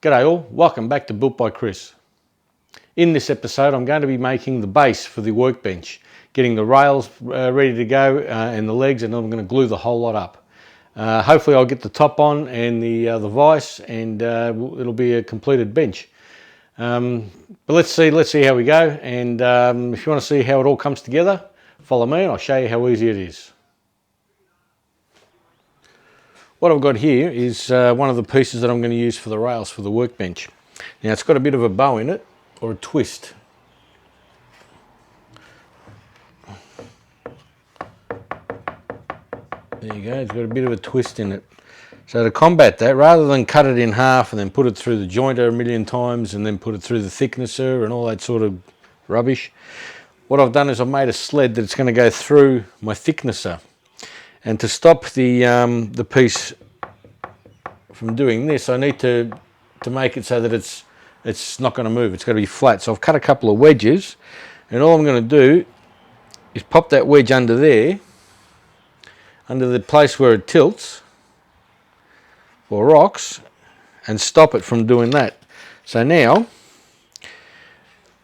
G'day all, welcome back to Built by Chris. In this episode I'm going to be making the base for the workbench, getting the rails ready to go and the legs, and I'm going to glue the whole lot up. Hopefully I'll get the top on and the vise, and it'll be a completed bench. But let's see how we go, and if you want to see how it all comes together, follow me and I'll show you how easy it is. What I've got here is one of the pieces that I'm going to use for the rails for the workbench. Now it's got a bit of a bow in it, or a twist. There you go, it's got a bit of a twist in it. So to combat that, rather than cut it in half and then put it through the jointer a million times and then put it through the thicknesser and all that sort of rubbish, what I've done is I've made a sled that's going to go through my thicknesser. And to stop the piece from doing this, I need to make it so that it's not going to move. It's going to be flat. So I've cut a couple of wedges, and all I'm going to do is pop that wedge under there, under the place where it tilts or rocks, and stop it from doing that. So now,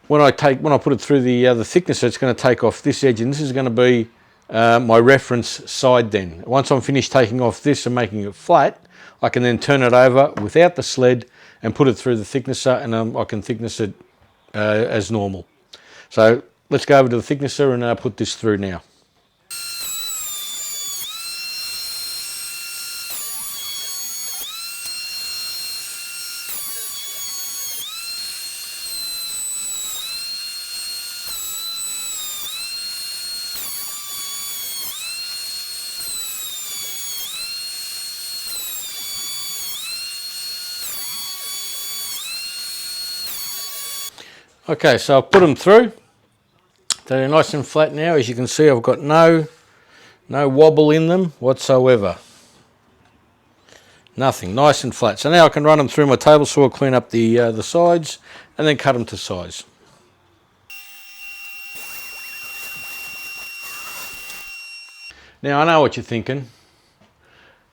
when I put it through the thicknesser, it's going to take off this edge, and this is going to be my reference side. Then once I'm finished taking off this and making it flat, I can then turn it over without the sled and put it through the thicknesser, and I can thickness it as normal. So let's go over to the thicknesser and put this through now. Okay, so I've put them through. They're nice and flat now. As you can see, I've got no wobble in them whatsoever. Nothing, nice and flat. So now I can run them through my table saw, clean up the sides, and then cut them to size. Now I know what you're thinking.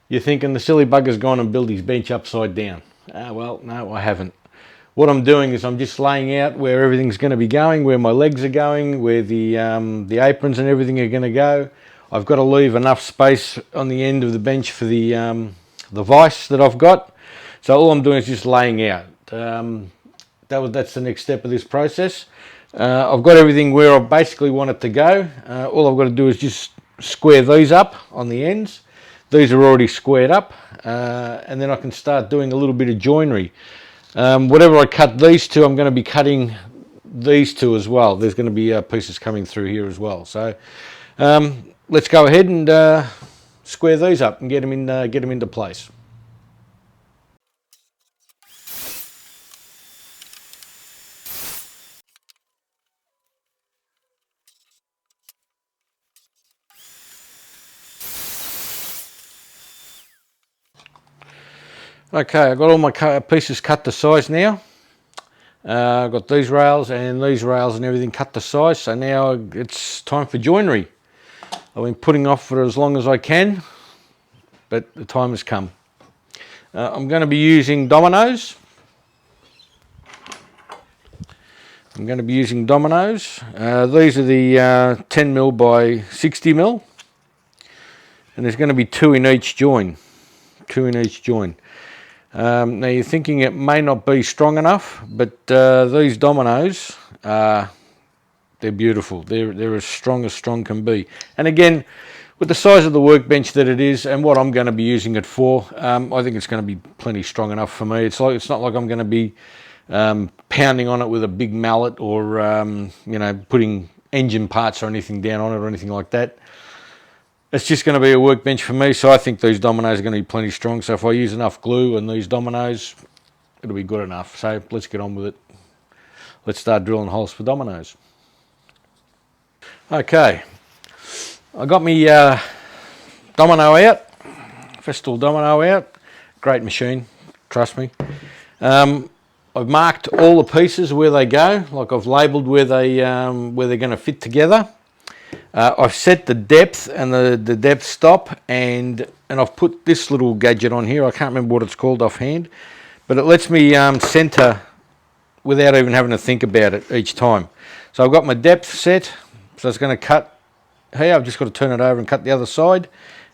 You're thinking the silly bugger's gone and built his bench upside down. Well, no, I haven't. What I'm doing is I'm just laying out where everything's going to be going, where my legs are going, where the aprons and everything are going to go. I've got to leave enough space on the end of the bench for the vise that I've got. So all I'm doing is just laying out. That's the next step of this process. I've got everything where I basically want it to go. All I've got to do is just square these up on the ends. These are already squared up, and then I can start doing a little bit of joinery. Whatever I cut these two, I'm going to be cutting these two as well. There's going to be pieces coming through here as well. So let's go ahead and square these up and get them into place. Okay, I've got all my pieces cut to size now. I've got these rails and everything cut to size, so now it's time for joinery. I've been putting off for as long as I can, but the time has come. I'm going to be using dominoes. These are the 10mm by 60mm, and there's going to be two in each join. Now you're thinking it may not be strong enough, but these dominoes, they're beautiful. They're as strong can be. And again, with the size of the workbench that it is and what I'm going to be using it for, I think it's going to be plenty strong enough for me. It's not like I'm going to be pounding on it with a big mallet or putting engine parts or anything down on it or anything like that. It's just going to be a workbench for me, so I think these dominoes are going to be plenty strong. So if I use enough glue and these dominoes, it'll be good enough. So let's get on with it. Let's start drilling holes for dominoes. Okay, I got me domino out, Festool domino out. Great machine, trust me. I've marked all the pieces where they go, like I've labelled where they're going to fit together. I've set the depth and the depth stop, and I've put this little gadget on here. I can't remember what it's called offhand, but it lets me centre without even having to think about it each time. So I've got my depth set, so it's going to cut here. I've just got to turn it over and cut the other side,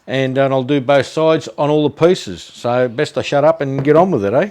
and I'll do both sides on all the pieces. So best I shut up and get on with it, eh?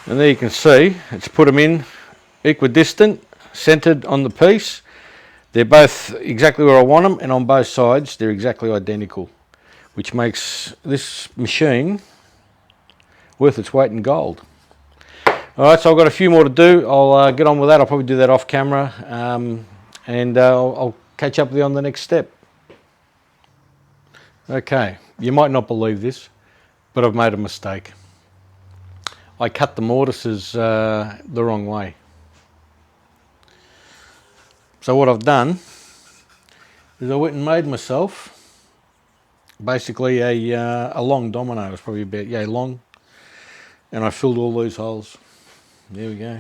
And there you can see it's put them in equidistant, centered on the piece. They're both exactly where I want them, and on both sides they're exactly identical, which makes this machine worth its weight in gold. Alright, so I've got a few more to do. I'll get on with that. I'll probably do that off camera, and I'll catch up with you on the next step. Okay, you might not believe this, but I've made a mistake. I cut the mortises the wrong way. So what I've done is I went and made myself basically a long domino. It's probably about yay long, and I filled all these holes. There we go.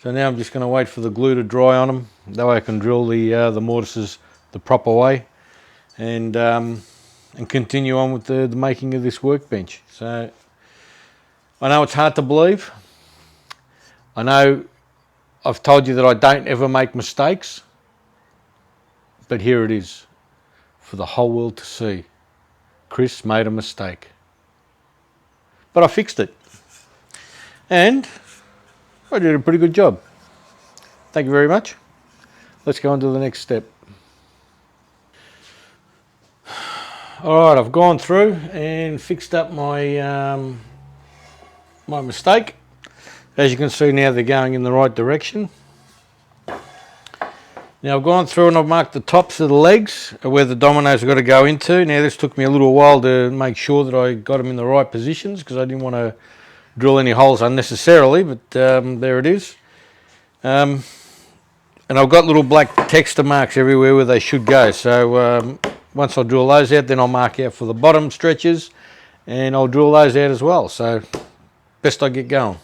So now I'm just going to wait for the glue to dry on them. That way I can drill the mortises the proper way, and continue on with the making of this workbench. So I know it's hard to believe. I know I've told you that I don't ever make mistakes, but here it is for the whole world to see. Chris made a mistake, but I fixed it, and I did a pretty good job. Thank you very much. Let's go on to the next step. Alright, I've gone through and fixed up my my mistake. As you can see now, they're going in the right direction. Now I've gone through and I've marked the tops of the legs where the dominoes have got to go into. Now this took me a little while to make sure that I got them in the right positions, because I didn't want to drill any holes unnecessarily, but there it is. And I've got little black texture marks everywhere where they should go. So once I drill those out, then I'll mark out for the bottom stretches, and I'll drill those out as well. So best I get going.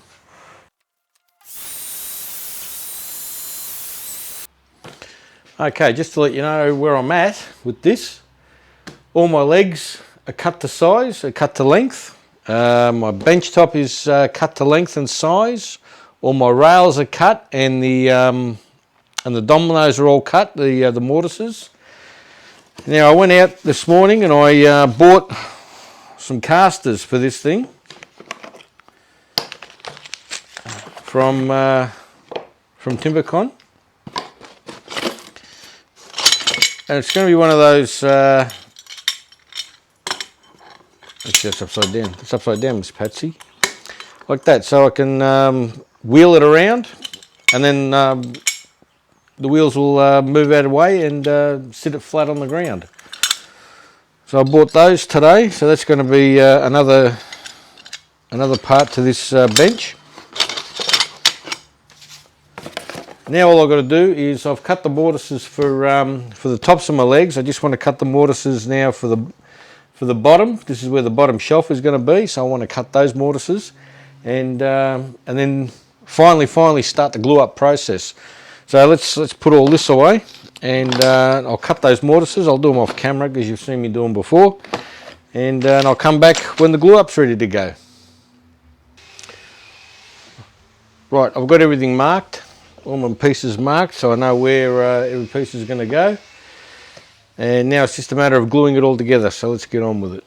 Okay, just to let you know where I'm at with this, all my legs are cut to size, are cut to length. My bench top is cut to length and size. All my rails are cut, and the dominoes are all cut, the mortises. Now I went out this morning and I bought some casters for this thing from Timbercon. And it's going to be one of those, actually that's upside down. It's upside down, Miss Patsy. Like that, so I can wheel it around, and then the wheels will move out of the way and sit it flat on the ground. So I bought those today, so that's going to be another part to this bench. Now all I've got to do is I've cut the mortises for the tops of my legs. I just want to cut the mortises now for the bottom. This is where the bottom shelf is going to be, so I want to cut those mortises, and then finally start the glue up process. So let's put all this away, and I'll cut those mortises. I'll do them off camera because you've seen me do them before, and I'll come back when the glue up's ready to go. Right, I've got everything marked. All my pieces marked, so I know where every piece is going to go, and now it's just a matter of gluing it all together, so let's get on with it.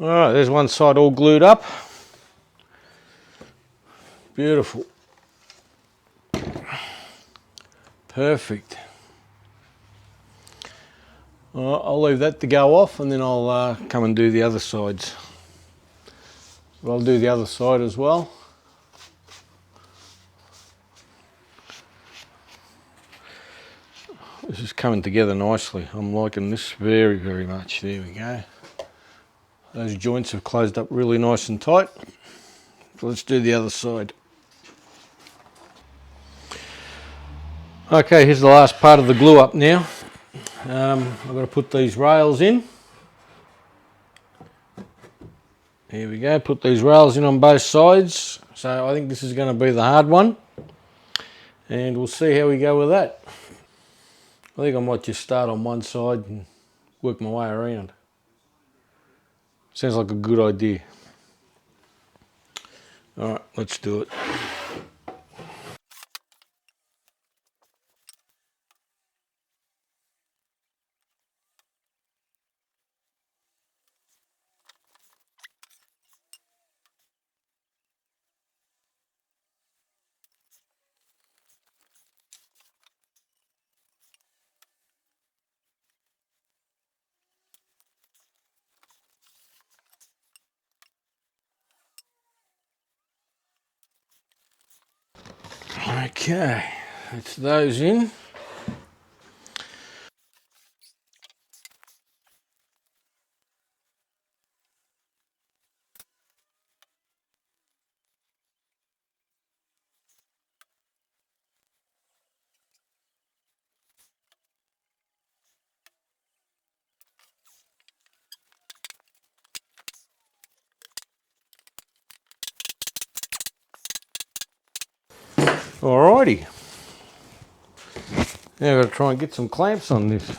All right, there's one side all glued up. Beautiful. Perfect. All right, I'll leave that to go off and then I'll come and do the other sides. But I'll do the other side as well. This is coming together nicely. I'm liking this very, very much. There we go. Those joints have closed up really nice and tight. So let's do the other side. Okay, here's the last part of the glue up now. I've got to put these rails in. Here we go, put these rails in on both sides. So I think this is going to be the hard one. And we'll see how we go with that. I think I might just start on one side and work my way around. Sounds like a good idea. All right, let's do it. Okay, that's those in. Alrighty. Now I've got to try and get some clamps on this.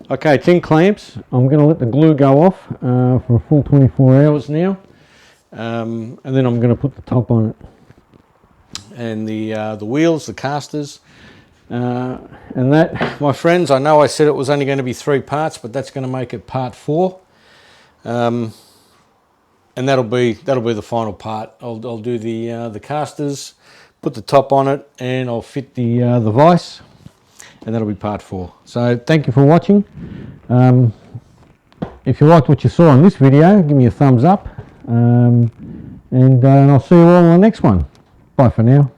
Okay, 10 clamps. I'm going to let the glue go off for a full 24 hours now. And then I'm going to put the top on it. And the wheels, the casters. And that, my friends, I know I said it was only going to be 3 parts, but that's going to make it part 4. And that'll be the final part. I'll do the casters, put the top on it, and I'll fit the vise. And that'll be part 4. So thank you for watching. If you liked what you saw in this video, give me a thumbs up. And I'll see you all on the next one. Bye for now.